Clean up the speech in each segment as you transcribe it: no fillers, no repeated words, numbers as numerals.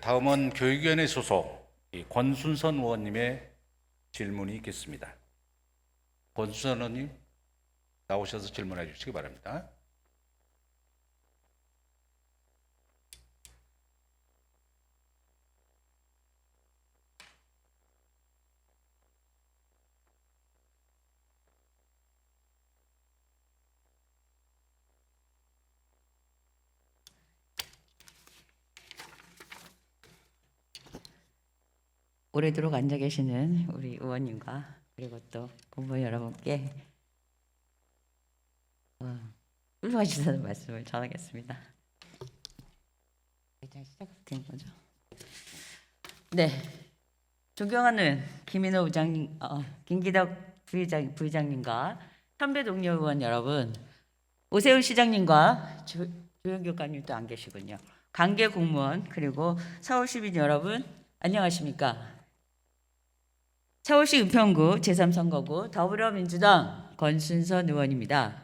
다음은 교육위원회 소속 권순선 의원님의 질문이 있겠습니다. 권순선 의원님 나오셔서 질문해 주시기 바랍니다. 오래도록 앉아 계시는 우리 의원님과 그리고 또 공무원 여러분께 훌륭하시다는 말씀을 전하겠습니다. 일단 시작된 거죠. 네, 존경하는 김인호 부장님, 김기덕 부의장님과 선배 동료 의원 여러분, 오세훈 시장님과 조영규 관님도 안 계시군요. 관계 공무원 그리고 서울 시민 여러분 안녕하십니까? 서울시 은평구 제3선거구 더불어민주당 권순선 의원입니다.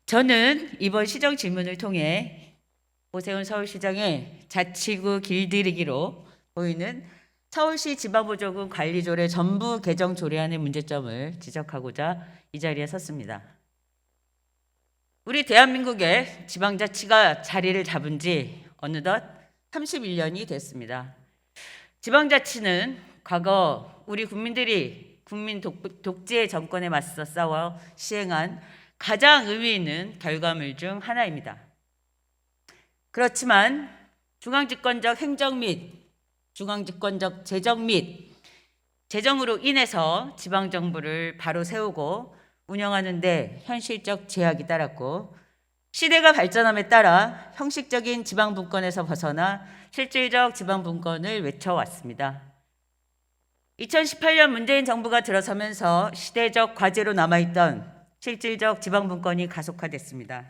저는 이번 시정 질문을 통해 오세훈 서울시장의 자치구 길들이기로 보이는 서울시 지방보조금 관리조례 전부 개정 조례안의 문제점을 지적하고자 이 자리에 섰습니다. 우리 대한민국의 지방자치가 자리를 잡은 지 어느덧 31년이 됐습니다. 지방자치는 과거 우리 국민들이 국민 독재 정권에 맞서 싸워 시행한 가장 의미 있는 결과물 중 하나입니다. 그렇지만 중앙집권적 행정 및 중앙집권적 재정 및 재정으로 인해서 지방정부를 바로 세우고 운영하는 데 현실적 제약이 따랐고 시대가 발전함에 따라 형식적인 지방분권에서 벗어나 실질적 지방분권을 외쳐왔습니다. 2018년 문재인 정부가 들어서면서 시대적 과제로 남아있던 실질적 지방분권이 가속화됐습니다.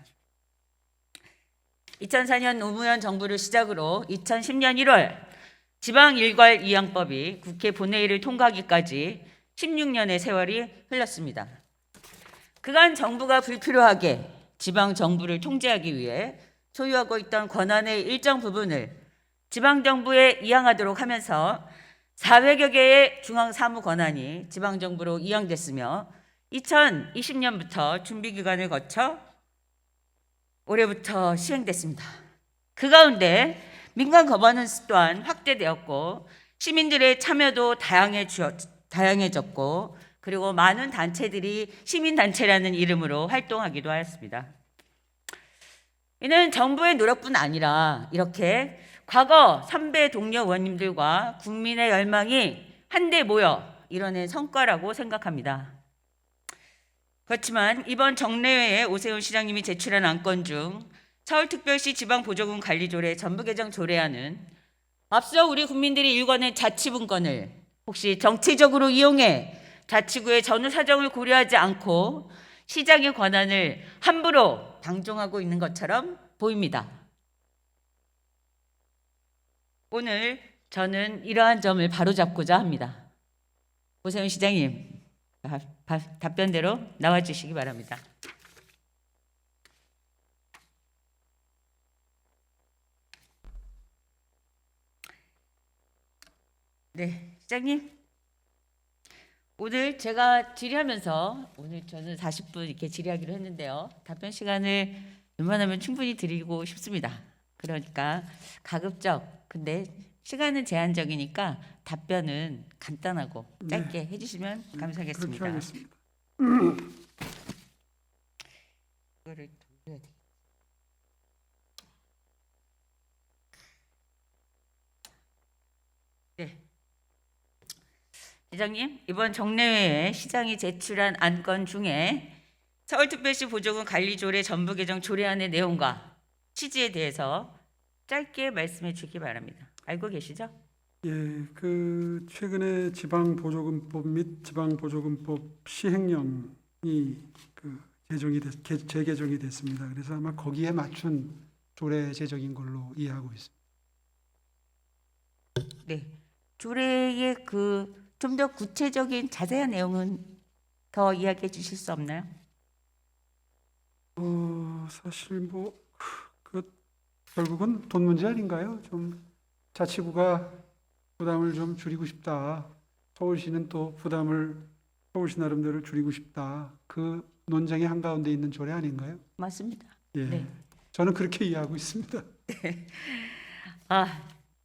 2004년 노무현 정부를 시작으로 2010년 1월 지방일괄 이양법이 국회 본회의를 통과하기까지 16년의 세월이 흘렀습니다. 그간 정부가 불필요하게 지방정부를 통제하기 위해 소유하고 있던 권한의 일정 부분을 지방정부에 이양하도록 하면서 400여 개의 중앙사무 권한이 지방정부로 이양됐으며 2020년부터 준비기간을 거쳐 올해부터 시행됐습니다. 그 가운데 민간 거버넌스 또한 확대되었고 시민들의 참여도 다양해졌고 그리고 많은 단체들이 시민단체라는 이름으로 활동하기도 하였습니다. 이는 정부의 노력뿐 아니라 이렇게 과거 선배 동료 의원님들과 국민의 열망이 한데 모여 이뤄낸 성과라고 생각합니다. 그렇지만 이번 정례회에 오세훈 시장님이 제출한 안건 중 서울특별시 지방보조금 관리조례 전부 개정 조례안은 앞서 우리 국민들이 일궈낸 자치분권을 혹시 정치적으로 이용해 자치구의 전후 사정을 고려하지 않고 시장의 권한을 함부로 방종하고 있는 것처럼 보입니다. 오늘 저는 이러한 점을 바로잡고자 합니다. 오세훈 시장님, 답변대로 나와주시기 바랍니다. 네, 시장님. 오늘 제가 질의하면서 오늘 저는 40분 이렇게 질의하기로 했는데요. 답변 시간을 웬만하면 충분히 드리고 싶습니다. 그러니까 가급적 근데 시간은 제한적이니까 답변은 간단하고 짧게 해주시면 감사하겠습니다. 그렇게 하겠습니다. 이거를 돌려야 돼. 네. 시장님, 이번 정례회에 시장이 제출한 안건 중에 서울특별시 보조금 관리조례 전부 개정 조례안의 내용과 취지에 대해서 짧게 말씀해 주기 바랍니다. 알고 계시죠? 예, 그 최근에 지방보조금법 및 지방보조금법 시행령이 재개정이 됐습니다. 그래서 아마 거기에 맞춘 조례 제정인 걸로 이해하고 있습니다. 네. 조례의 좀 더 구체적인 자세한 내용은 더 이야기해 주실 수 없나요? 사실 결국은 돈 문제 아닌가요? 좀 자치구가 부담을 좀 줄이고 싶다. 서울시는 또 부담을 서울시 나름대로 줄이고 싶다. 그 논쟁의 한가운데 있는 조례 아닌가요? 맞습니다. 예. 네. 저는 그렇게 이해하고 있습니다.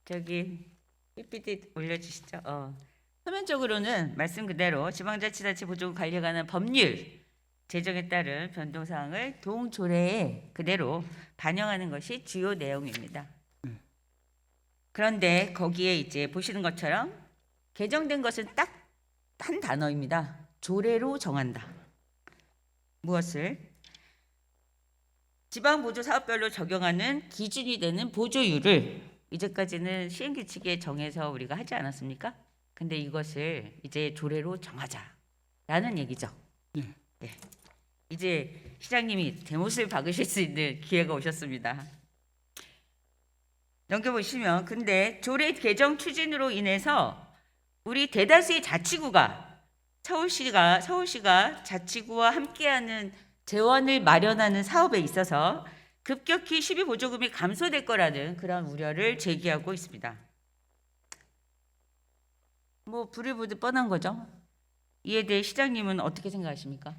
저기 PPT 올려주시죠. 표면적으로는 말씀 그대로 지방자치단체 보조금 관리에 관한 법률 제정에 따른 변동사항을 동조례에 그대로 반영하는 것이 주요 내용입니다. 그런데 거기에 이제 보시는 것처럼 개정된 것은 딱 한 단어입니다. 조례로 정한다. 무엇을? 지방보조사업별로 적용하는 기준이 되는 보조율을 이제까지는 시행규칙에 정해서 우리가 하지 않았습니까? 근데 이것을 이제 조례로 정하자라는 얘기죠. 예. 네. 이제 시장님이 대못을 박으실 수 있는 기회가 오셨습니다. 넘겨보시면 근데 조례 개정 추진으로 인해서 우리 대다수의 자치구가 서울시가 자치구와 함께하는 재원을 마련하는 사업에 있어서 급격히 시비 보조금이 감소될 거라는 그런 우려를 제기하고 있습니다. 뭐 불을 보듯 뻔한 거죠. 이에 대해 시장님은 어떻게 생각하십니까?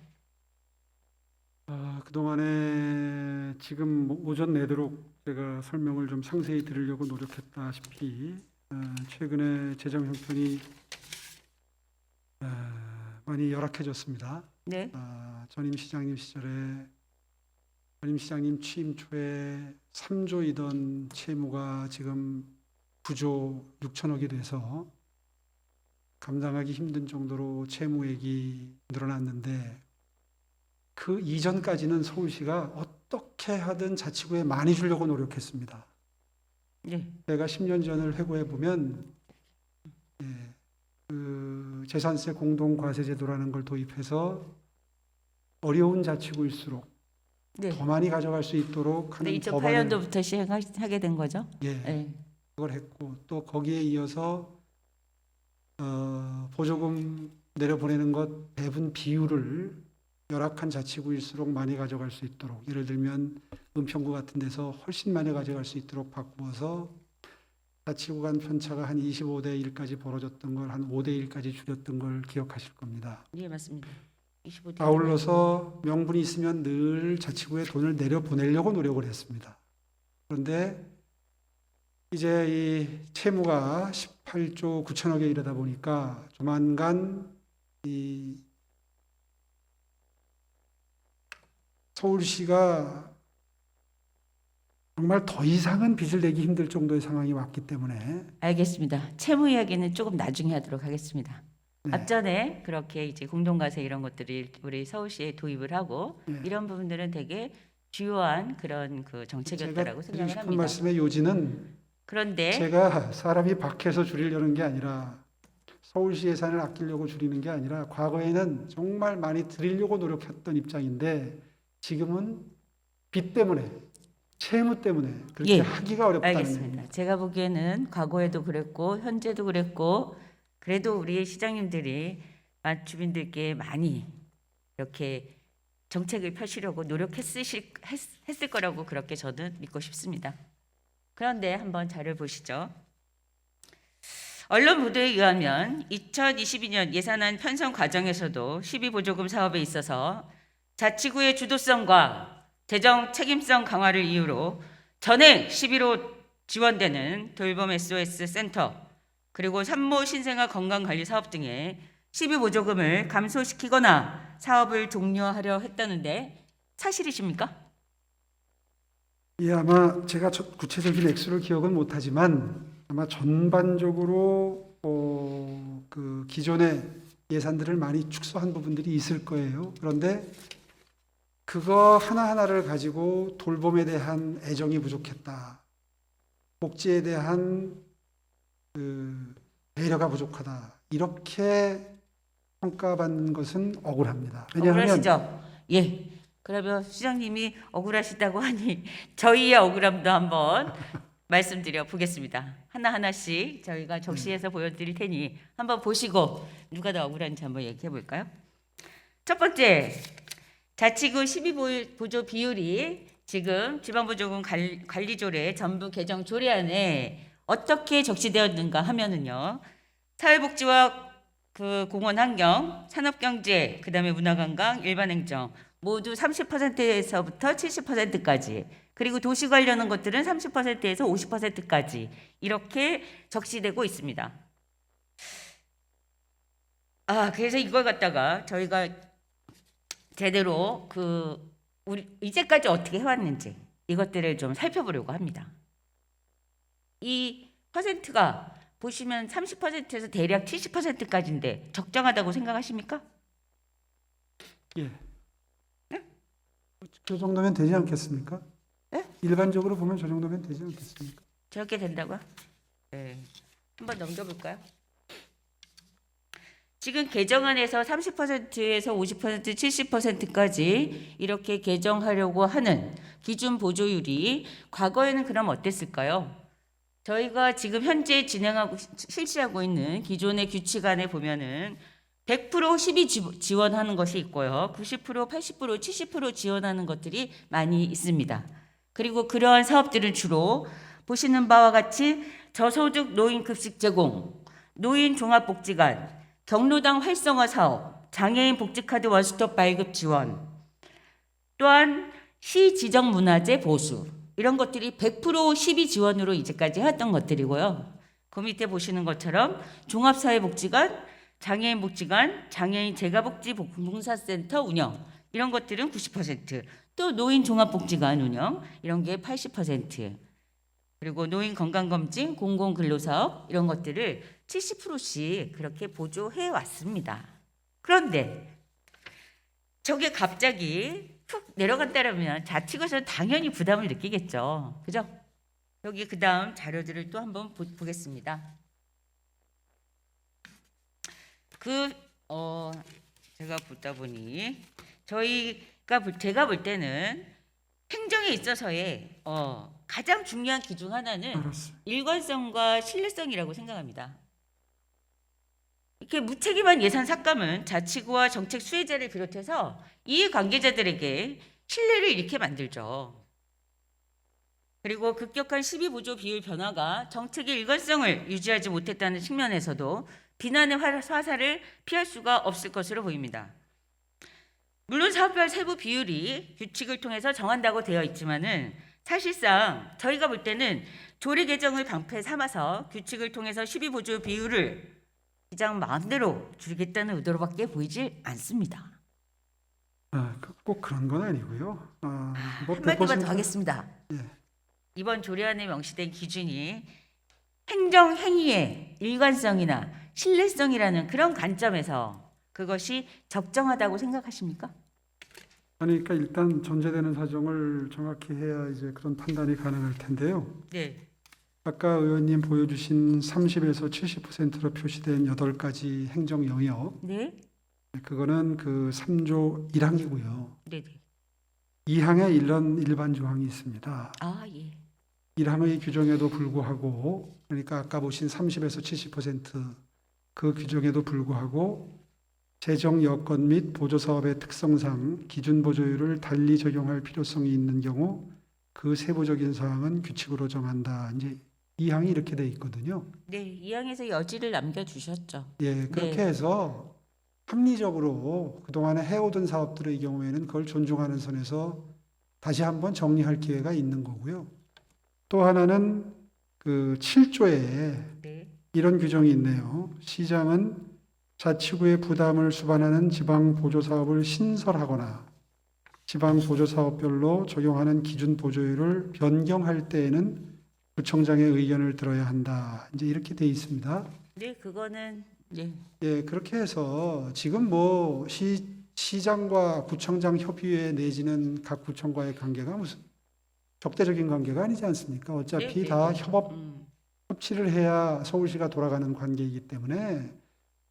그동안에 지금 오전 내도록 제가 설명을 좀 상세히 드리려고 노력했다시피 최근에 재정 형편이 많이 열악해졌습니다. 네. 전임 시장님 시절에 전임 시장님 취임 초에 3조이던 채무가 지금 9조 6천억이 돼서 감당하기 힘든 정도로 채무액이 늘어났는데 그 이전까지는 서울시가 어떻게 하든 자치구에 많이 주려고 노력했습니다. 네. 제가 10년 전을 회고해 보면 그 재산세 공동과세제도라는 걸 도입해서 어려운 자치구일수록 네. 더 많이 가져갈 수 있도록 근데 하는 2008년도부터 시행하게 된 거죠? 예, 네. 그걸 했고 또 거기에 이어서 보조금 내려보내는 것 배분 비율을 열악한 자치구일수록 많이 가져갈 수 있도록 예를 들면 은평구 같은 데서 훨씬 많이 가져갈 수 있도록 바꾸어서 자치구 간 편차가 한 25대 1까지 벌어졌던 걸 한 5대 1까지 줄였던 걸 기억하실 겁니다. 예, 맞습니다. 25대 아울러서 명분이 있으면 늘 자치구에 돈을 내려보내려고 노력을 했습니다. 그런데 이제 이 채무가 18조 9천억에 이르다 보니까 조만간 이 서울시가 정말 더 이상은 빚을 내기 힘들 정도의 상황이 왔기 때문에 알겠습니다. 채무 이야기는 조금 나중에 하도록 하겠습니다. 네. 앞전에 그렇게 이제 공동과세 이런 것들이 우리 서울시에 도입을 하고 네. 이런 부분들은 되게 주요한 그런 그 정책이었다라고 제가 생각을 드리고 싶은 합니다. 말씀의 요지는 그런데 제가 사람이 박해서 줄이려는 게 아니라 서울시 예산을 아끼려고 줄이는 게 아니라 과거에는 정말 많이 드리려고 노력했던 입장인데 지금은 빚 때문에 채무 때문에 그렇게 예, 하기가 어렵다는 알겠습니다. 얘기입니다. 제가 보기에는 과거에도 그랬고 현재도 그랬고 그래도 우리 시장님들이 주민들께 많이 이렇게 정책을 펼치려고 노력했을 거라고 그렇게 저는 믿고 싶습니다. 그런데 한번 자료를 보시죠. 언론 보도에 의하면 2022년 예산안 편성 과정에서도 시비보조금 사업에 있어서 자치구의 주도성과 재정 책임성 강화를 이유로 전액 시비로 지원되는 돌봄 SOS 센터 그리고 산모 신생아 건강관리 사업 등의 시비보조금을 감소시키거나 사업을 종료하려 했다는데 사실이십니까? 예, 아마 제가 구체적인 액수를 기억은 못하지만 아마 전반적으로 그 기존의 예산들을 많이 축소한 부분들이 있을 거예요. 그런데 그거 하나하나를 가지고 돌봄에 대한 애정이 부족했다. 복지에 대한 그 배려가 부족하다. 이렇게 평가받는 것은 억울합니다. 왜냐하면 억울하시죠? 예. 그러면 시장님이 억울하시다고 하니 저희의 억울함도 한번 말씀드려 보겠습니다. 하나하나씩 저희가 적시해서 보여드릴 테니 한번 보시고 누가 더 억울한지 한번 얘기해 볼까요? 첫 번째, 자치구 시비보조 비율이 지금 지방보조금 관리조례 전부 개정 조례안에 어떻게 적시되었는가 하면은요. 사회복지와 그 공원환경, 산업경제, 그다음에 문화관광, 일반행정 모두 30%에서부터 70%까지, 그리고 도시 관련한 것들은 30%에서 50%까지 이렇게 적시되고 있습니다. 그래서 이걸 갖다가 저희가 제대로 우리 이제까지 어떻게 해왔는지 이것들을 좀 살펴보려고 합니다. 이 퍼센트가 보시면 30%에서 대략 70%까지인데 적정하다고 생각하십니까? 예. 그 정도면 되지 않겠습니까? 예? 일반적으로 보면 저 정도면 되지 않겠습니까? 저렇게 된다고요? 네. 한번 넘겨볼까요? 지금 개정안에서 30%에서 50%, 70%까지 이렇게 개정하려고 하는 기준 보조율이 과거에는 그럼 어땠을까요? 저희가 지금 현재 실시하고 있는 기존의 규칙안에 보면은 100% 12 지원하는 것이 있고요. 90%, 80%, 70% 지원하는 것들이 많이 있습니다. 그리고 그러한 사업들은 주로 보시는 바와 같이 저소득 노인 급식 제공, 노인 종합복지관, 경로당 활성화 사업, 장애인 복지카드 원스톱 발급 지원, 또한 시 지정 문화재 보수, 이런 것들이 100% 12 지원으로 이제까지 했던 것들이고요. 그 밑에 보시는 것처럼 종합사회복지관, 장애인 복지관, 장애인 재가복지 봉사센터 운영, 이런 것들은 90%, 또 노인 종합복지관 운영, 이런 게 80%, 그리고 노인 건강검진, 공공근로사업, 이런 것들을 70%씩 그렇게 보조해 왔습니다. 그런데 저게 갑자기 푹 내려간다면 자치구에서는 당연히 부담을 느끼겠죠. 그죠? 여기 그 다음 자료들을 또 한번 보겠습니다. 제가 보다 보니 제가 볼 때는 행정에 있어서의 가장 중요한 기준 하나는 알았어요. 일관성과 신뢰성이라고 생각합니다. 이렇게 무책임한 예산 삭감은 자치구와 정책 수혜자를 비롯해서 이해관계자들에게 신뢰를 잃게 만들죠. 그리고 급격한 12보조 비율 변화가 정책의 일관성을 유지하지 못했다는 측면에서도 비난의 화살을 피할 수가 없을 것으로 보입니다. 물론 사업별 세부 비율이 규칙을 통해서 정한다고 되어 있지만은 사실상 저희가 볼 때는 조례 개정을 방패 삼아서 규칙을 통해서 12보조 비율을 시장 마음대로 줄이겠다는 의도로밖에 보이질 않습니다. 꼭 그런 건 아니고요. 뭐 한마디만 더 하겠습니다. 예. 이번 조례안에 명시된 기준이 행정 행위의 일관성이나 신뢰성이라는 그런 관점에서 그것이 적정하다고 생각하십니까? 아니, 그러니까 일단 전제되는 사정을 정확히 해야 이제 그런 판단이 가능할 텐데요. 네. 아까 의원님 보여주신 30에서 70%로 표시된 8가지 행정 영역, 네. 그거는 그 3조 1항이고요. 네. 2항에 이런 일반 조항이 있습니다. 예. 1항의 규정에도 불구하고, 그러니까 아까 보신 30에서 70%그 규정에도 불구하고 재정 여건 및 보조 사업의 특성상 기준 보조율을 달리 적용할 필요성이 있는 경우 그 세부적인 사항은 규칙으로 정한다. 이제 2항이 이렇게 돼 있거든요. 네, 2항에서 여지를 남겨주셨죠. 예, 그렇게 네. 해서 합리적으로 그동안에 해오던 사업들의 경우에는 그걸 존중하는 선에서 다시 한번 정리할 기회가 있는 거고요. 또 하나는 그 7조에 네. 이런 규정이 있네요. 시장은 자치구의 부담을 수반하는 지방 보조 사업을 신설하거나 지방 보조 사업별로 적용하는 기준 보조율을 변경할 때에는 구청장의 의견을 들어야 한다. 이제 이렇게 돼 있습니다. 네, 그거는 네. 예, 그렇게 해서 지금 뭐 시장과 구청장 협의회 내지는 각 구청과의 관계가 무슨 적대적인 관계가 아니지 않습니까? 어차피 네, 다 네. 협치를 해야 서울시가 돌아가는 관계이기 때문에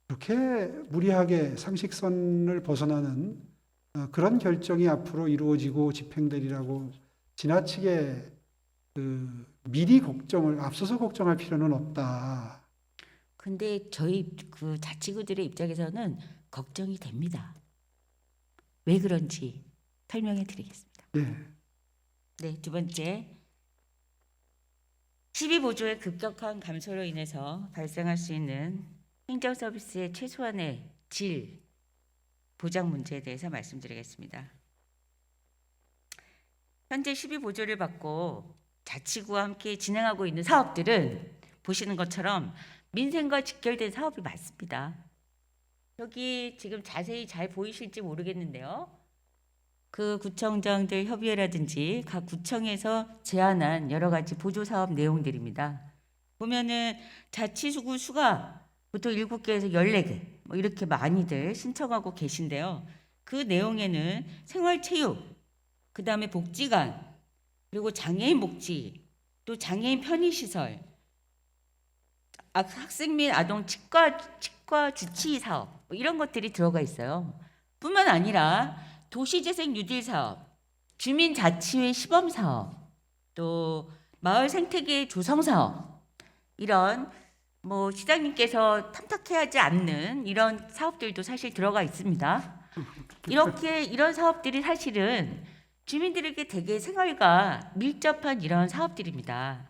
그렇게 무리하게 상식선을 벗어나는 그런 결정이 앞으로 이루어지고 집행되리라고 지나치게 미리 앞서서 걱정할 필요는 없다. 근데 저희 그 자치구들의 입장에서는 걱정이 됩니다. 왜 그런지 설명해 드리겠습니다. 예. 네, 두 번째. 12보조의 급격한 감소로 인해서 발생할 수 있는 행정 서비스의 최소한의 질 보장 문제에 대해서 말씀드리겠습니다. 현재 12보조를 받고 자치구와 함께 진행하고 있는 사업들은 보시는 것처럼 민생과 직결된 사업이 많습니다. 여기 지금 자세히 잘 보이실지 모르겠는데요. 그 구청장들 협의회라든지 각 구청에서 제안한 여러 가지 보조 사업 내용들입니다. 보면은 자치수구 수가 보통 7개에서 14개 뭐 이렇게 많이들 신청하고 계신데요. 그 내용에는 생활체육, 그 다음에 복지관, 그리고 장애인 복지, 또 장애인 편의시설, 학생 및 아동 치과 주치 사업 뭐 이런 것들이 들어가 있어요. 뿐만 아니라 도시재생 뉴딜 사업, 주민자치회 시범 사업, 또 마을 생태계 조성 사업, 이런 뭐 시장님께서 탐탁해하지 않는 이런 사업들도 사실 들어가 있습니다. 이런 사업들이 사실은 주민들에게 되게 생활과 밀접한 이런 사업들입니다.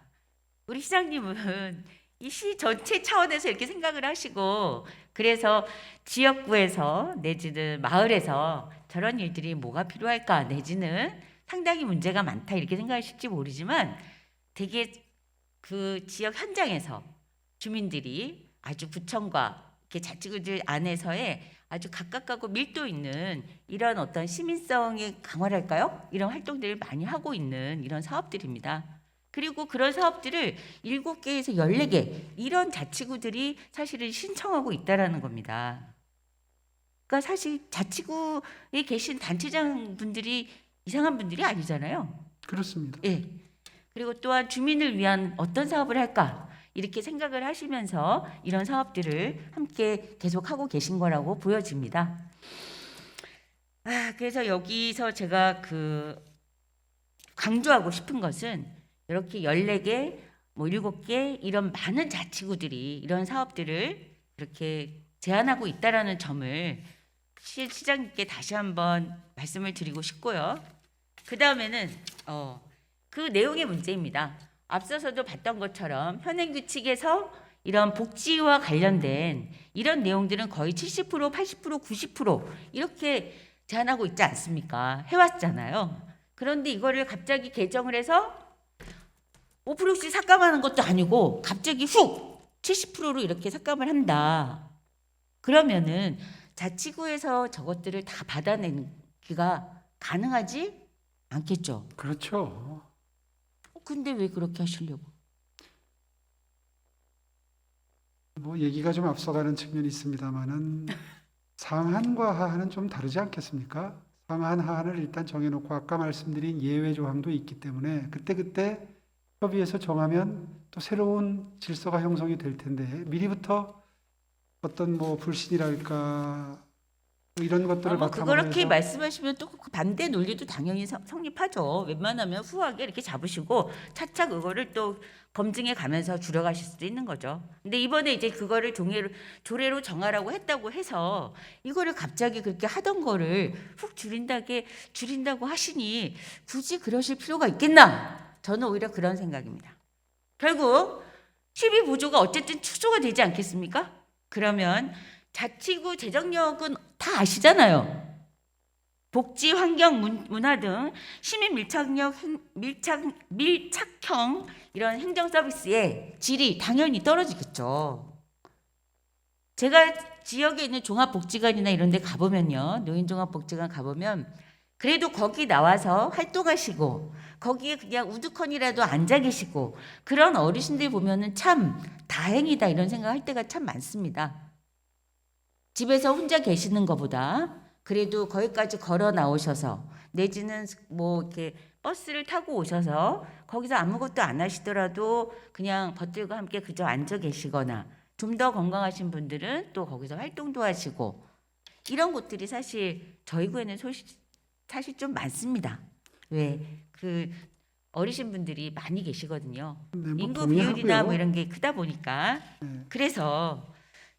우리 시장님은 이 시 전체 차원에서 이렇게 생각을 하시고, 그래서 지역구에서 내지는 마을에서 저런 일들이 뭐가 필요할까, 내지는 상당히 문제가 많다 이렇게 생각하실지 모르지만, 되게 그 지역 현장에서 주민들이 아주 구청과 이렇게 자치구들 안에서의 아주 각각하고 밀도 있는 이런 어떤 시민성의 강화랄까요? 이런 활동들을 많이 하고 있는 이런 사업들입니다. 그리고 그런 사업들을 7개에서 14개 이런 자치구들이 사실은 신청하고 있다라는 겁니다. 그러니까 사실 자치구에 계신 단체장 분들이 이상한 분들이 아니잖아요. 그렇습니다. 예. 그리고 또한 주민을 위한 어떤 사업을 할까 이렇게 생각을 하시면서 이런 사업들을 함께 계속하고 계신 거라고 보여집니다. 그래서 여기서 제가 강조하고 싶은 것은 이렇게 14개, 뭐 7개 이런 많은 자치구들이 이런 사업들을 이렇게 제안하고 있다라는 점을 시장님께 다시 한번 말씀을 드리고 싶고요. 그 다음에는 그 내용의 문제입니다. 앞서서도 봤던 것처럼 현행 규칙에서 이런 복지와 관련된 이런 내용들은 거의 70%, 80%, 90% 이렇게 제한하고 있지 않습니까? 해왔잖아요. 그런데 이거를 갑자기 개정을 해서 5%씩 삭감하는 것도 아니고 갑자기 훅 70%로 이렇게 삭감을 한다. 그러면은 자치구에서 저것들을 다 받아내기가 가능하지 않겠죠? 그렇죠. 근데 왜 그렇게 하시려고? 뭐 얘기가 좀 앞서가는 측면이 있습니다만은 상한과 하한은 좀 다르지 않겠습니까? 상한 하한을 일단 정해놓고 아까 말씀드린 예외 조항도 있기 때문에 그때 협의해서 정하면 또 새로운 질서가 형성이 될 텐데 미리부터 어떤 뭐 불신이랄까 뭐 이런 것들을 바탕으로 그렇게 해서 말씀하시면 또 그 반대 논리도 당연히 성립하죠. 웬만하면 후하게 이렇게 잡으시고 차차 그거를 또 검증해 가면서 줄여가실 수도 있는 거죠. 근데 이번에 이제 그거를 조례로 정하라고 했다고 해서 이거를 갑자기 그렇게 하던 거를 훅 줄인다고 하시니 굳이 그러실 필요가 있겠나? 저는 오히려 그런 생각입니다. 결국 12보조가 어쨌든 추조가 되지 않겠습니까? 그러면 자치구 재정력은 다 아시잖아요. 복지, 환경, 문화 등 시민 밀착형 이런 행정 서비스의 질이 당연히 떨어지겠죠. 제가 지역에 있는 종합복지관이나 이런 데 가보면요. 노인종합복지관 가보면 그래도 거기 나와서 활동하시고 거기에 그냥 우두커니라도 앉아 계시고 그런 어르신들 보면은 참 다행이다 이런 생각할 때가 참 많습니다. 집에서 혼자 계시는 것보다 그래도 거기까지 걸어 나오셔서 내지는 뭐 이렇게 버스를 타고 오셔서 거기서 아무것도 안 하시더라도 그냥 벗들과 함께 그저 앉아 계시거나 좀 더 건강하신 분들은 또 거기서 활동도 하시고 이런 곳들이 사실 저희 구에는 사실 좀 많습니다. 왜? 그 어르신 분들이 많이 계시거든요. 네, 뭐 인구 비율이나 동의하고요. 뭐 이런 게 크다 보니까 네. 그래서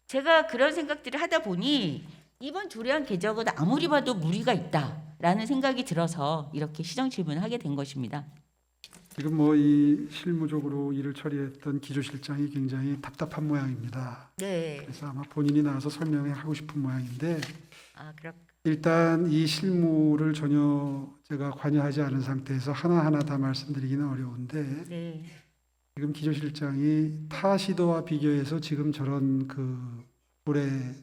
제가 그런 생각들을 하다 보니 이번 조례안 개정은 아무리 봐도 무리가 있다라는 생각이 들어서 이렇게 시정 질문을 하게 된 것입니다. 지금 뭐 이 실무적으로 일을 처리했던 기조실장이 굉장히 답답한 모양입니다. 네. 그래서 아마 본인이 나와서 설명을 하고 싶은 모양인데 아, 그렇. 일단 이 실무를 전혀 제가 관여하지 않은 상태에서 하나하나 다 말씀드리기는 어려운데 네. 지금 기조실장이 타 시도와 비교해서 지금 저런 그 올해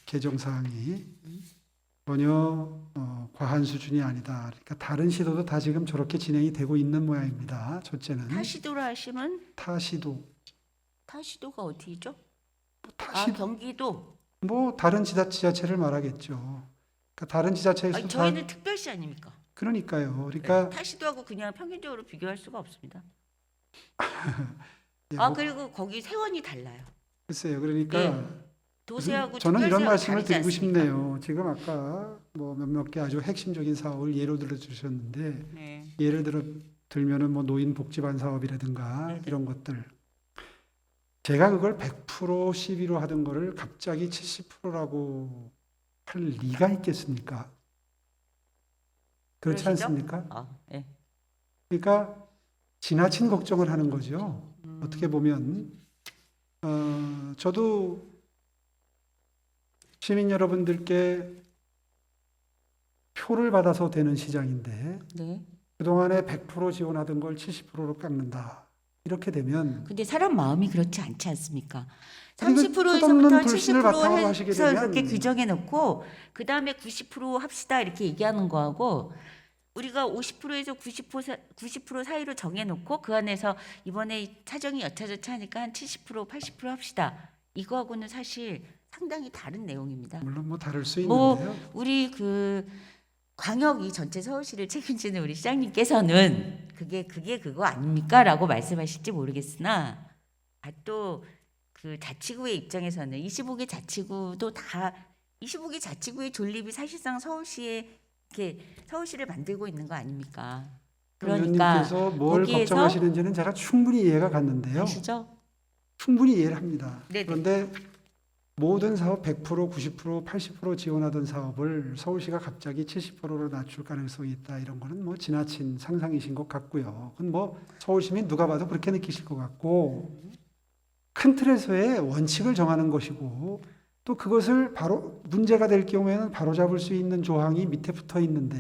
개정 사항이 전혀 과한 수준이 아니다. 그러니까 다른 시도도 다 지금 저렇게 진행이 되고 있는 모양입니다. 첫째는 타시도라 하시면 타 시도, 타시도가 어디죠? 타 아, 시 경기도. 뭐 다른 지자체를 말하겠죠. 그러니까 다른 지자체에서 아니, 저희는 특별시 아닙니까? 그러니까요. 그러니까 타시도하고 그냥 평균적으로 비교할 수가 없습니다. 예, 아, 뭐, 그리고 거기 세원이 달라요. 글쎄요. 그러니까 도시하고 저는 이런 특별시하고 말씀을 다르지 드리고 않습니까? 싶네요. 지금 아까 뭐 몇몇 개 아주 핵심적인 사업을 예로 들어 주셨는데 네. 예를 들면은 뭐 노인 복지반 사업이라든가 네네. 이런 것들 제가 그걸 100% 시비로 하던 거를 갑자기 70%라고 할 리가 있겠습니까? 그렇지 그러시죠? 않습니까? 아, 네. 그러니까 지나친 걱정을 하는 거죠. 음. 어떻게 보면 저도 시민 여러분들께 표를 받아서 되는 시장인데 네. 그동안에 100% 지원하던 걸 70%로 깎는다. 이렇게 되면 근데 사람 마음이 그렇지 않지 않습니까? 아니, 그 30%에서부터 끝없는 불신을 바탕으로 70% 하시게 해서 되면 그렇게 규정해 놓고 그 다음에 90% 합시다 이렇게 얘기하는 거하고 우리가 50%에서 90% 사이로 정해 놓고 그 안에서 이번에 사정이 여차저차하니까 한 70% 80% 합시다. 이거하고는 사실 상당히 다른 내용입니다. 물론 뭐 다를 수 뭐 있는데요. 우리 그 광역이 전체 서울시를 책임지는 우리 시장님께서는 그게 그거 아닙니까라고 말씀하실지 모르겠으나 또 그 자치구의 입장에서는 25개 자치구도 다 25개 자치구의 존립이 사실상 서울시에 이렇게 서울시를 만들고 있는 거 아닙니까? 그러니까 의원님께서 뭘 거기에서 걱정하시는지는 제가 충분히 이해가 갔는데요. 아시죠? 충분히 이해를 합니다. 네네. 그런데 모든 사업 100%, 90%, 80% 지원하던 사업을 서울시가 갑자기 70%로 낮출 가능성이 있다. 이런 거는 뭐 지나친 상상이신 것 같고요. 그건 뭐 서울 시민 누가 봐도 그렇게 느끼실 것 같고 큰 틀에서의 원칙을 정하는 것이고 또 그것을 바로 문제가 될 경우에는 바로 잡을 수 있는 조항이 밑에 붙어 있는데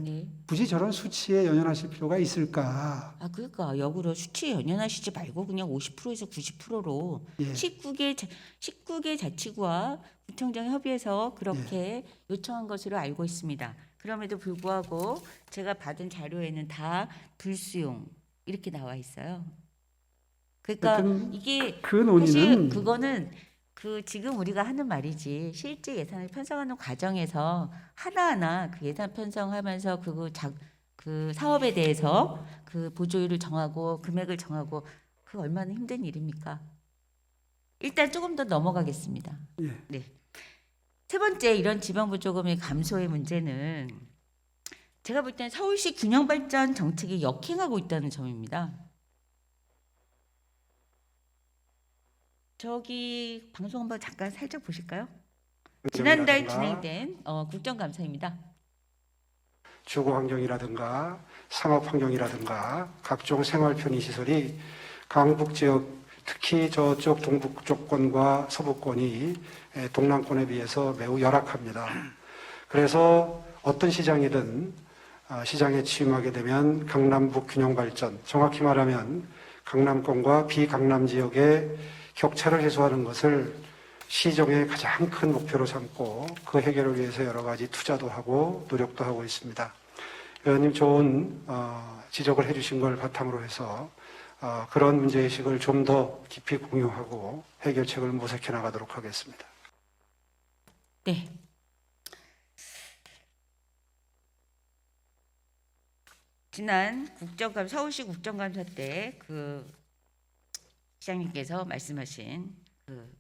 네. 굳이 저런 수치에 연연하실 필요가 있을까? 아, 그러니까 역으로 수치에 연연하시지 말고 그냥 50%에서 90%로 예. 19개 자치구와 구청장 협의해서 그렇게 요청한 것으로 알고 있습니다. 그럼에도 불구하고 제가 받은 자료에는 다 불수용 이렇게 나와 있어요. 그러니까 하여튼 이게 그 사실 논의는 그거는 그 지금 우리가 하는 말이지 실제 예산을 편성하는 과정에서 하나하나 그 예산 편성하면서 그 사업에 대해서 그 보조율을 정하고 금액을 정하고 그 얼마나 힘든 일입니까? 일단 조금 더 넘어가겠습니다. 예. 네. 세 번째 이런 지방보조금의 감소의 문제는 제가 볼 때는 서울시 균형발전 정책이 역행하고 있다는 점입니다. 저기 방송 한번 잠깐 살짝 보실까요? 지난달 진행된 국정감사입니다. 주거 환경이라든가 상업 환경이라든가 각종 생활 편의 시설이 강북 지역 특히 저쪽 동북쪽권과 서부권이 동남권에 비해서 매우 열악합니다. 그래서 어떤 시장이든 시장에 취임하게 되면 강남북 균형 발전, 정확히 말하면 강남권과 비강남 지역의 격차를 해소하는 것을 시정의 가장 큰 목표로 삼고 그 해결을 위해서 여러 가지 투자도 하고 노력도 하고 있습니다. 의원님 좋은 지적을 해주신 걸 바탕으로 해서 그런 문제의식을 좀 더 깊이 공유하고 해결책을 모색해 나가도록 하겠습니다. 네. 지난 서울시 국정감사 때 그 시장님께서 말씀하신 그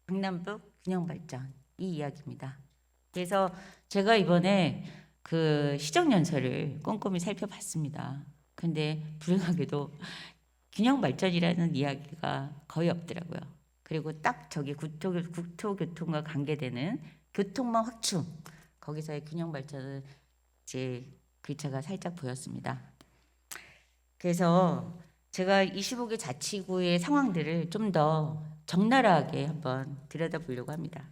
강남북 균형 발전 이 이야기입니다. 그래서 제가 이번에 그 시정연설을 꼼꼼히 살펴봤습니다. 근데 불행하게도 균형 발전이라는 이야기가 거의 없더라고요. 그리고 딱 저기 국토교통과 관계되는 교통망 확충 거기서의 균형 발전은 이제 글자가 살짝 보였습니다. 그래서 제가 25개 자치구의 상황들을 좀 더 적나라하게 한번 들여다보려고 합니다.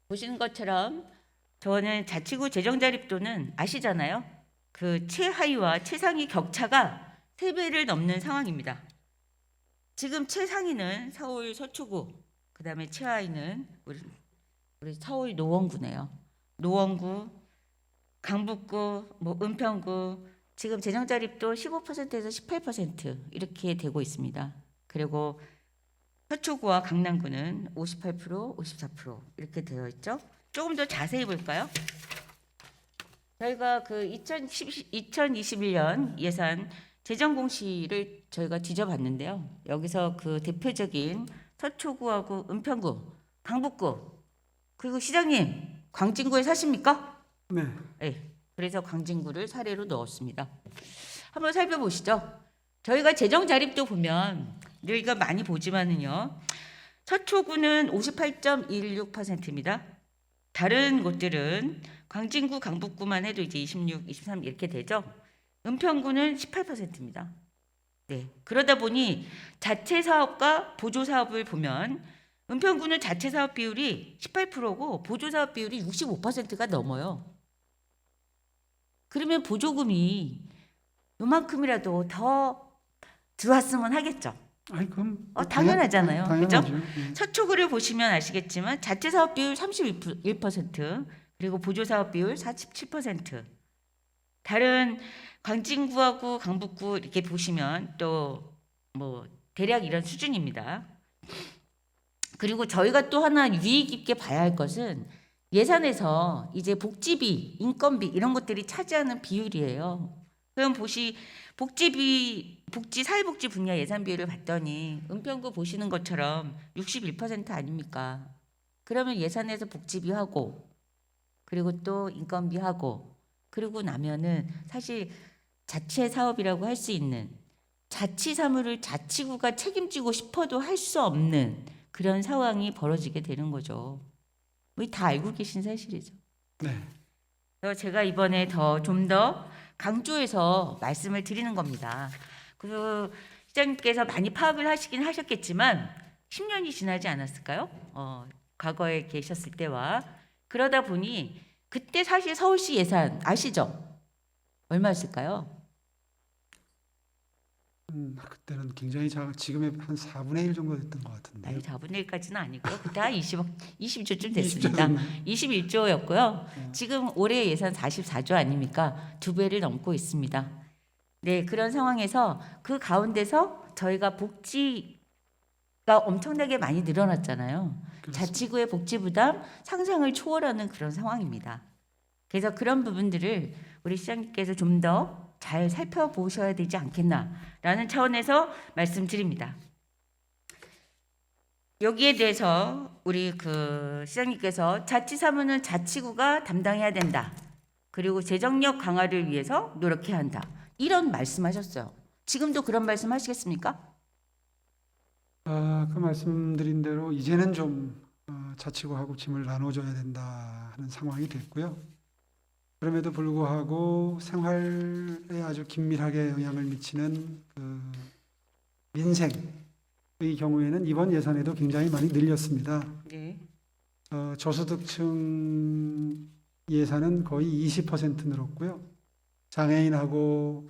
보시는 것처럼 저는 자치구 재정 자립도는 아시잖아요. 그 최하위와 최상위 격차가 3배를 넘는 상황입니다. 지금 최상위는 서울 서초구, 그다음에 최하위는 우리 서울 노원구네요. 노원구, 강북구, 뭐 은평구 지금 재정 자립도 15%에서 18% 이렇게 되고 있습니다. 그리고 서초구와 강남구는 58%, 54% 이렇게 되어 있죠. 조금 더 자세히 볼까요? 저희가 그 2021년 예산 재정 공시를 저희가 뒤져봤는데요. 여기서 그 대표적인 서초구하고 은평구, 강북구, 그리고 시장님 광진구에 사십니까? 네. 네. 그래서 광진구를 사례로 넣었습니다. 한번 살펴보시죠. 저희가 재정 자립도 보면 우리가 많이 보지만은요. 서초구는 58.16%입니다. 다른 곳들은 광진구, 강북구만 해도 이제 26, 23 이렇게 되죠. 은평구는 18%입니다. 네. 그러다 보니 자체 사업과 보조 사업을 보면 은평구는 자체 사업 비율이 18%고 보조 사업 비율이 65%가 넘어요. 그러면 보조금이 요만큼이라도 더 들어왔으면 하겠죠. 아니 그럼 당연하잖아요. 그죠? 당연하죠. 예. 서초구를 보시면 아시겠지만 자체 사업 비율 31%, 그리고 보조 사업 비율 47%. 다른 광진구하고 강북구 이렇게 보시면 또 뭐 대략 이런 수준입니다. 그리고 저희가 또 하나 유의 깊게 봐야 할 것은 예산에서 이제 복지비, 인건비 이런 것들이 차지하는 비율이에요. 그럼 복지 사회복지 분야 예산 비율을 봤더니 은평구 보시는 것처럼 61% 아닙니까? 그러면 예산에서 복지비 하고 그리고 또 인건비 하고 그러고 나면은 사실 자체 사업이라고 할 수 있는 자치 사무를 자치구가 책임지고 싶어도 할 수 없는 그런 상황이 벌어지게 되는 거죠. 우리 다 알고 계신 사실이죠. 네. 그래서 제가 이번에 좀 더 강조해서 말씀을 드리는 겁니다. 그 시장님께서 많이 파악을 하시긴 하셨겠지만 10년이 지나지 않았을까요? 과거에 계셨을 때와 그러다 보니 그때 사실 서울시 예산 아시죠? 얼마였을까요? 그때는 굉장히 지금의 한 4분의 1 정도 됐던 것 같은데. 아니 4분의 1까지는 아니고요. 그때 한 20조쯤 됐습니다. 20조 21조였고요. 지금 올해 예산 44조 아닙니까? 2배를 넘고 있습니다. 네, 그런 상황에서 그 가운데서 저희가 복지가 엄청나게 많이 늘어났잖아요. 그렇습니다. 자치구의 복지 부담 상상을 초월하는 그런 상황입니다. 그래서 그런 부분들을 우리 시장님께서 좀 더 잘 살펴보셔야 되지 않겠나라는 차원에서 말씀드립니다. 여기에 대해서 우리 그 시장님께서 자치사무는 자치구가 담당해야 된다. 그리고 재정력 강화를 위해서 노력해야 한다. 이런 말씀하셨어요. 지금도 그런 말씀하시겠습니까? 그 말씀드린 대로 이제는 좀 자치구하고 짐을 나눠줘야 된다 하는 상황이 됐고요. 그럼에도 불구하고 생활에 아주 긴밀하게 영향을 미치는 그 민생의 경우에는 이번 예산에도 굉장히 많이 늘렸습니다. 네. 저소득층 예산은 거의 20% 늘었고요. 장애인하고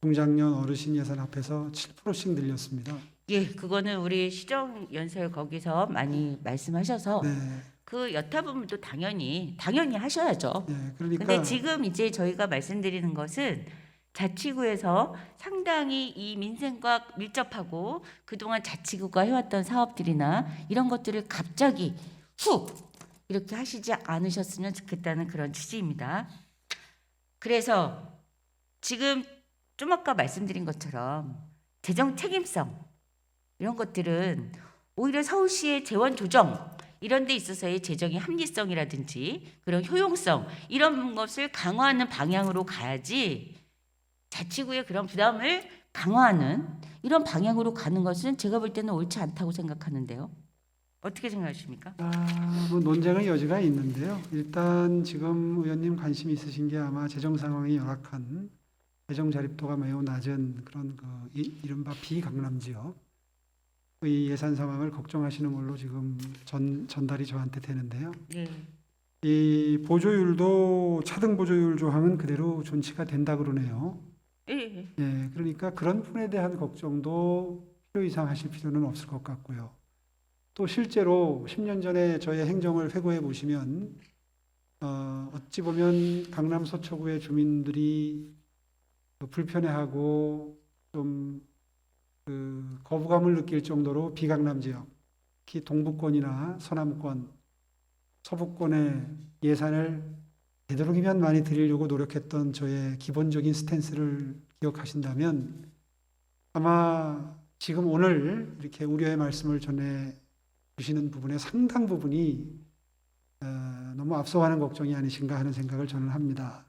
중장년 어르신 예산 합해서 7%씩 늘렸습니다. 예, 그거는 우리 시정연설 거기서 많이 말씀하셔서 네, 그 여타 부분도 당연히 하셔야죠. 네, 그러니까 근데 지금 이제 저희가 말씀드리는 것은 자치구에서 상당히 이 민생과 밀접하고 그동안 자치구가 해왔던 사업들이나 이런 것들을 갑자기 훅 이렇게 하시지 않으셨으면 좋겠다는 그런 취지입니다. 그래서 지금 좀 아까 말씀드린 것처럼 재정 책임성 이런 것들은 오히려 서울시의 재원 조정 이런 데 있어서의 재정의 합리성이라든지 그런 효용성 이런 것을 강화하는 방향으로 가야지 자치구의 그런 부담을 강화하는 이런 방향으로 가는 것은 제가 볼 때는 옳지 않다고 생각하는데요. 어떻게 생각하십니까? 뭐 논쟁의 여지가 있는데요. 일단 지금 의원님 관심이 있으신 게 아마 재정 상황이 열악한 재정 자립도가 매우 낮은 그런 이른바 비강남 지역의 예산 상황을 걱정하시는 걸로 지금 전달이 저한테 되는데요. 예. 이 보조율도 차등 보조율 조항은 그대로 존치가 된다 그러네요. 예. 예, 그러니까 그런 부분에 대한 걱정도 필요 이상 하실 필요는 없을 것 같고요. 또 실제로 10년 전에 저의 행정을 회고해 보시면 어찌 보면 강남 서초구의 주민들이 불편해하고 좀 거부감을 느낄 정도로 비강남 지역, 특히 동부권이나 서남권, 서부권의 예산을 되도록이면 많이 드리려고 노력했던 저의 기본적인 스탠스를 기억하신다면 아마 지금 오늘 이렇게 우려의 말씀을 전해 주시는 부분의 상당 부분이 너무 앞서가는 걱정이 아니신가 하는 생각을 저는 합니다.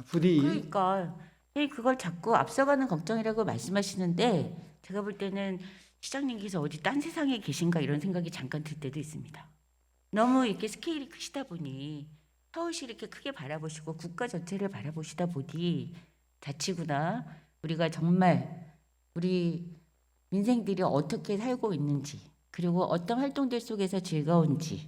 부디 그러니까 그걸 자꾸 앞서가는 걱정이라고 말씀하시는데 제가 볼 때는 시장님께서 어디 딴 세상에 계신가 이런 생각이 잠깐 들 때도 있습니다. 너무 이렇게 스케일이 크시다 보니 서울시 이렇게 크게 바라보시고 국가 전체를 바라보시다 보니 자치구나 우리가 정말 우리 민생들이 어떻게 살고 있는지 그리고 어떤 활동들 속에서 즐거운지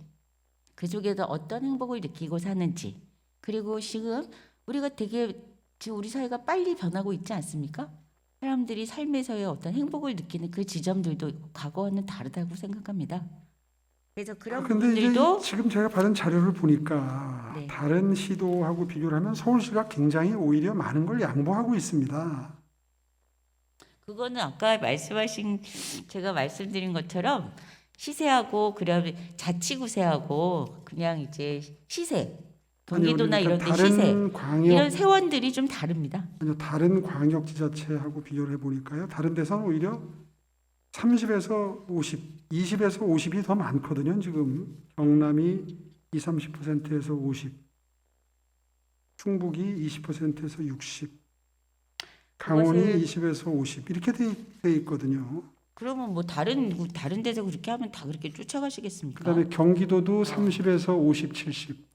그 속에서 어떤 행복을 느끼고 사는지 그리고 지금 우리가 되게 지금 우리 사회가 빨리 변하고 있지 않습니까? 사람들이 삶에서의 어떤 행복을 느끼는 그 지점들도 과거와는 다르다고 생각합니다. 그래서 그런 근데 이제 부분들도 지금 제가 받은 자료를 보니까 네. 다른 시도하고 비교를 하면 서울시가 굉장히 오히려 많은 걸 양보하고 있습니다. 그거는 아까 말씀하신 제가 말씀드린 것처럼 시세하고 그럼 자치구세하고 그냥 이제 시세 경기도나 아니요, 이런 그러니까 데 시세 다른 광역 이런 세원들이 좀 다릅니다. 아니요, 다른 광역지자체하고 비교를 해보니까요. 다른 데서는 오히려 30에서 50, 20에서 50이 더 많거든요. 지금 경남이 20, 30%에서 50, 충북이 20%에서 60, 강원이 그것을 20에서 50 이렇게 돼 있거든요. 그러면 뭐 다른 데서 그렇게 하면 다 그렇게 쫓아가시겠습니까? 그다음에 경기도도 30에서 50, 70.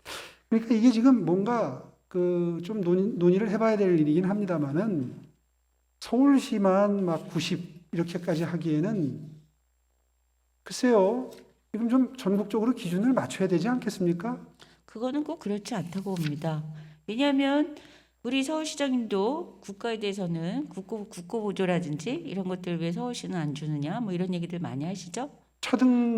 그러니까 이게 지금 뭔가 좀 논의를 해봐야 될 일이긴 합니다만은 서울시만 막 90 이렇게까지 하기에는 글쎄요. 지금 좀 전국적으로 기준을 맞춰야 되지 않겠습니까? 그거는 꼭 그렇지 않다고 봅니다. 왜냐하면 우리 서울시장님도 국가에 대해서는 국고보조라든지 이런 것들 왜 서울시는 안 주느냐 뭐 이런 얘기들 많이 하시죠?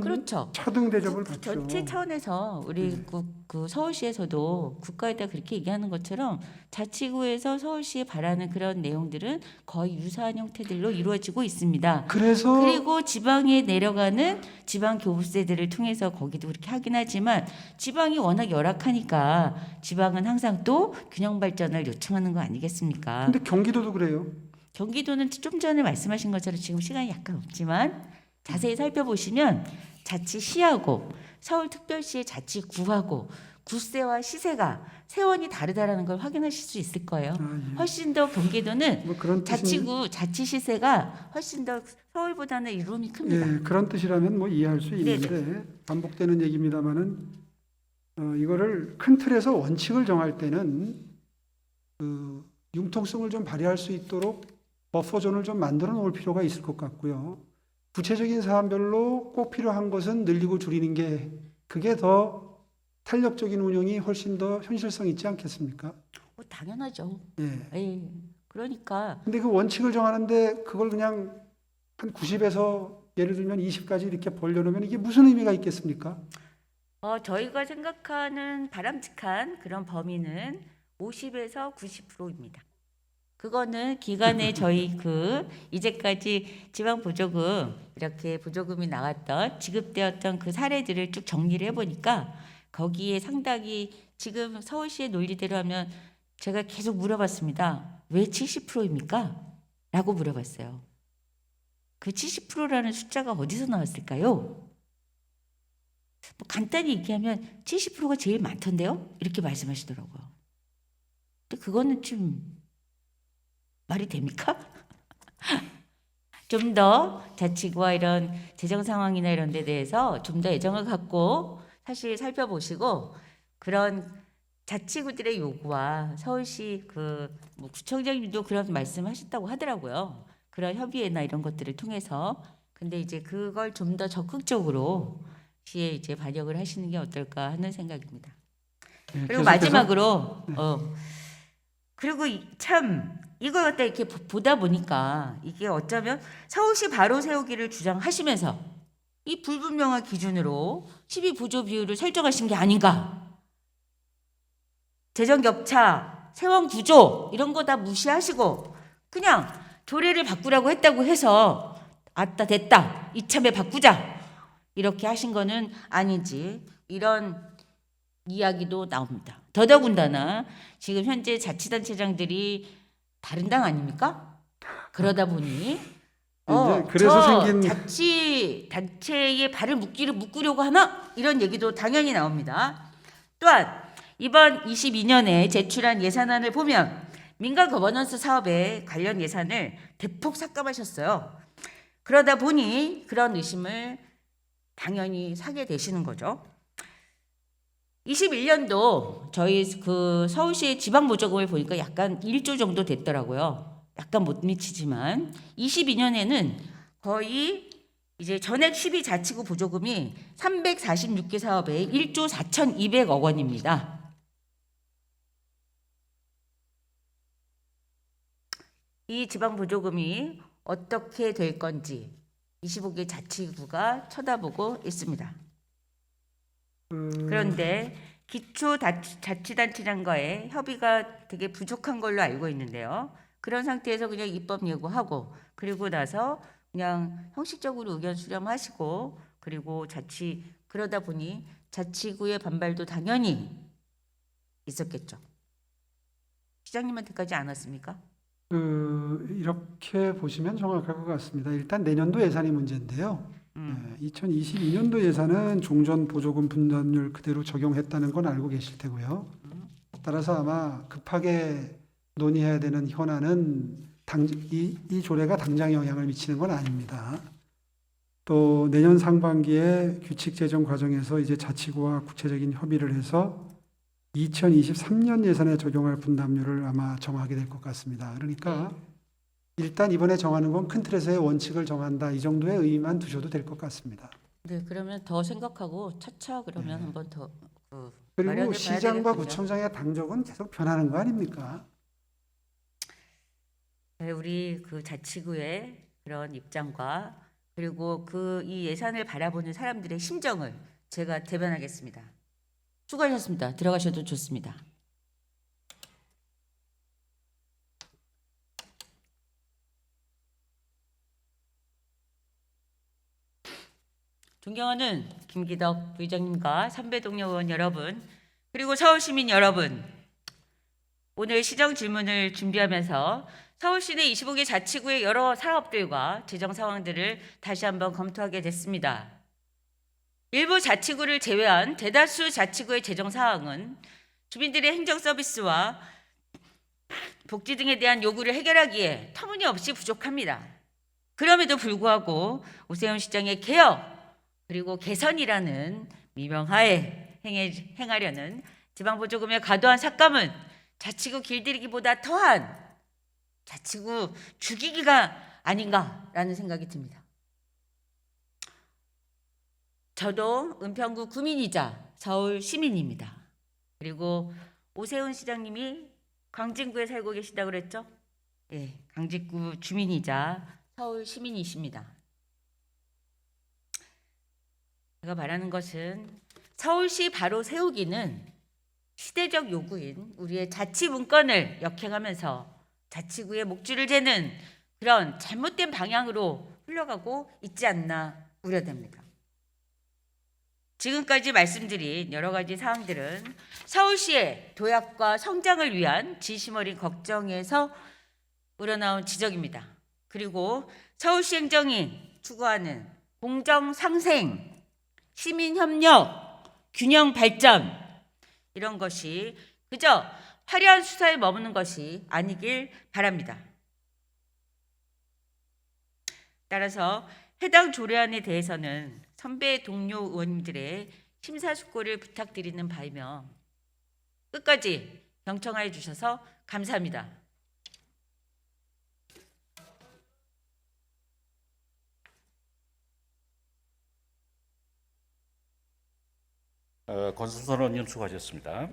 그렇죠. 차등 대접을 받죠. 전체 차원에서 우리 네. 그 서울시에서도 국가에다 그렇게 얘기하는 것처럼 자치구에서 서울시에 바라는 그런 내용들은 거의 유사한 형태들로 이루어지고 있습니다. 그래서 그리고 지방에 내려가는 지방 교부세들을 통해서 거기도 그렇게 하긴 하지만 지방이 워낙 열악하니까 지방은 항상 또 균형 발전을 요청하는 거 아니겠습니까? 근데 경기도도 그래요. 경기도는 좀 전에 말씀하신 것처럼 지금 시간이 약간 없지만 자세히 살펴보시면 자치시하고 서울특별시의 자치구하고 구세와 시세가 세원이 다르다라는 걸 확인하실 수 있을 거예요. 예. 훨씬 더 경기도는 뭐 그런 자치구 자치시세가 훨씬 더 서울보다는 이룸이 큽니다. 예, 그런 뜻이라면 뭐 이해할 수 있는데 반복되는 얘기입니다만은 이거를 큰 틀에서 원칙을 정할 때는 융통성을 좀 발휘할 수 있도록 버퍼존을 좀 만들어 놓을 필요가 있을 것 같고요. 구체적인 사안별로 꼭 필요한 것은 늘리고 줄이는 게 그게 더 탄력적인 운영이 훨씬 더 현실성 있지 않겠습니까? 당연하죠. 예. 그러니까 근데 그 원칙을 정하는데 그걸 그냥 한 90에서 예를 들면 20까지 이렇게 벌려놓으면 이게 무슨 의미가 있겠습니까? 저희가 생각하는 바람직한 그런 범위는 50에서 90%입니다. 그거는 기간에 저희 이제까지 지방 보조금 이렇게 보조금이 나왔던 지급되었던 그 사례들을 쭉 정리를 해보니까 거기에 상당히 지금 서울시의 논리대로 하면 제가 계속 물어봤습니다. 왜 70%입니까? 라고 물어봤어요. 그 70%라는 숫자가 어디서 나왔을까요? 뭐 간단히 얘기하면 70%가 제일 많던데요? 이렇게 말씀하시더라고요. 근데 그거는 좀 말이 됩니까? 좀 더 자치구와 이런 재정 상황이나 이런 데 대해서 좀 더 애정을 갖고 사실 살펴보시고 그런 자치구들의 요구와 서울시 뭐 구청장님도 그런 말씀하셨다고 하더라고요. 그런 협의회나 이런 것들을 통해서 근데 이제 그걸 좀 더 적극적으로 시에 이제 반영을 하시는 게 어떨까 하는 생각입니다. 네, 그리고 계속해서- 마지막으로 그리고 참 이걸 갖다 이렇게 보다 보니까 이게 어쩌면 서울시 바로 세우기를 주장하시면서 이 불분명한 기준으로 12 부조 비율을 설정하신 게 아닌가. 재정 격차, 세원 구조 이런 거 다 무시하시고 그냥 조례를 바꾸라고 했다고 해서 아따 됐다 이참에 바꾸자 이렇게 하신 거는 아닌지 이런 이야기도 나옵니다. 더더군다나 지금 현재 자치단체장들이 다른 당 아닙니까? 그러다 보니 그래서 저 생긴- 자치단체에 발을 묶으려고 하나? 이런 얘기도 당연히 나옵니다. 또한 이번 22년에 제출한 예산안을 보면 민간 거버넌스 사업에 관련 예산을 대폭 삭감하셨어요. 그러다 보니 그런 의심을 당연히 사게 되시는 거죠. 21년도 저희 서울시의 지방보조금을 보니까 약간 1조 정도 됐더라고요. 약간 못 미치지만 22년에는 거의 이제 전액 12자치구 보조금이 346개 사업에 1조 4,200억 원입니다. 이 지방보조금이 어떻게 될 건지 25개 자치구가 쳐다보고 있습니다. 그런데 기초자치단체장과의 협의가 되게 부족한 걸로 알고 있는데요. 그런 상태에서 그냥 입법 예고하고 그리고 나서 그냥 형식적으로 의견 수렴하시고 그리고 그러다 보니 자치구의 반발도 당연히 있었겠죠. 시장님한테까지 안 왔습니까? 이렇게 보시면 정확할 것 같습니다. 일단 내년도 예산이 문제인데요. 2022년도 예산은 종전 보조금 분담률 그대로 적용했다는 건 알고 계실 테고요. 따라서 아마 급하게 논의해야 되는 현안은 이 조례가 당장 영향을 미치는 건 아닙니다. 또 내년 상반기에 규칙 제정 과정에서 이제 자치구와 구체적인 협의를 해서 2023년 예산에 적용할 분담률을 아마 정하게 될 것 같습니다. 그러니까 일단 이번에 정하는 건 큰 틀에서의 원칙을 정한다. 이 정도의 의의만 두셔도 될 것 같습니다. 네, 그러면 더 생각하고 차차 그러면 한번 더 그리고 마련해 봐야 시장과 되겠군요. 구청장의 당적은 계속 변하는 거 아닙니까? 네, 우리 자치구의 그런 입장과 그리고 이 예산을 바라보는 사람들의 심정을 제가 대변하겠습니다. 수고하셨습니다. 들어가셔도 좋습니다. 존경하는 김기덕 부의장님과 선배 동료 의원 여러분, 그리고 서울 시민 여러분, 오늘 시정 질문을 준비하면서 서울시 내 25개 자치구의 여러 사업들과 재정 상황들을 다시 한번 검토하게 됐습니다. 일부 자치구를 제외한 대다수 자치구의 재정 상황은 주민들의 행정 서비스와 복지 등에 대한 요구를 해결하기에 터무니없이 부족합니다. 그럼에도 불구하고 오세훈 시장의 개혁 그리고 개선이라는 미명하에 행하려는 지방보조금의 과도한 삭감은 자치구 길들이기보다 더한 자치구 죽이기가 아닌가라는 생각이 듭니다. 저도 은평구 구민이자 서울 시민입니다. 그리고 오세훈 시장님이 광진구에 살고 계시다고 그랬죠? 예, 광진구 주민이자 서울 시민이십니다. 제가 말하는 것은 서울시 바로 세우기는 시대적 요구인 우리의 자치 문건을 역행하면서 자치구의 목줄을 재는 그런 잘못된 방향으로 흘러가고 있지 않나 우려됩니다. 지금까지 말씀드린 여러 가지 사항들은 서울시의 도약과 성장을 위한 진심 어린 걱정에서 우러나온 지적입니다. 그리고 서울시 행정이 추구하는 공정 상생, 시민 협력, 균형 발전 이런 것이 그저 화려한 수사에 머무는 것이 아니길 바랍니다. 따라서 해당 조례안에 대해서는 선배 동료 의원님들의 심사숙고를 부탁드리는 바이며 끝까지 경청하여 주셔서 감사합니다. 권순선 의원님 수고하셨습니다.